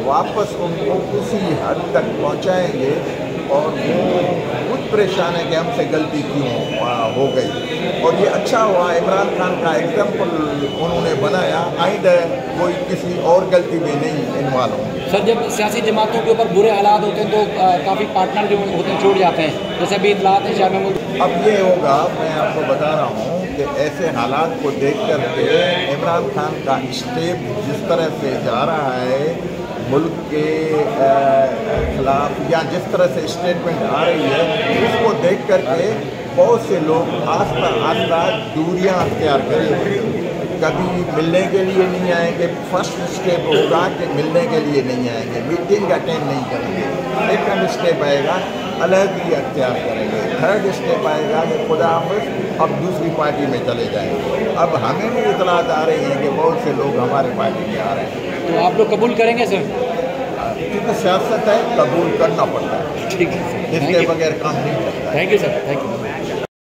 वापस उनको उसी हद तक पहुंचाएंगे और वो खुद परेशान है कि हमसे गलती क्यों हो गई। और ये अच्छा हुआ, इमरान खान का एग्जाम्पल उन्होंने बनाया, आइंदा कोई किसी और गलती में नहीं इन्वॉल्व होंगे। सर, जब सियासी जमातों के ऊपर बुरे हालात होते हैं तो काफ़ी पार्टनर जो होते हैं छूट जाते हैं, जैसे अभी इतलात है शामी मुल्क। अब ये होगा, मैं आपको बता रहा हूँ कि ऐसे हालात को देख कर के इमरान खान का स्टेप जिस तरह से जा रहा है मुल्क के खिलाफ, या जिस तरह से स्टेटमेंट आ रही है, उसको देख कर के बहुत से लोग आस्ता आस्ता दूरियां अख्तियार करेंगे। कभी मिलने के लिए नहीं आएंगे, फर्स्ट स्टेप होगा कि मिलने के लिए नहीं आएंगे, मीटिंग अटेंड नहीं करेंगे। सेकंड स्टेप आएगा अलग ही अख्तियार करेंगे। थर्ड स्टेप आएगा कि खुदा हाफ़िज़, अब दूसरी पार्टी में चले जाएंगे। अब हमें भी इतलात आ रही हैं कि बहुत से लोग हमारे पार्टी में आ रहे हैं। तो आप लोग कबूल करेंगे सर? क्योंकि सियासत है, कबूल करना पड़ता है, ठीक है सर, इसके बगैर काम नहीं चलता है। Thank you sir, thank you.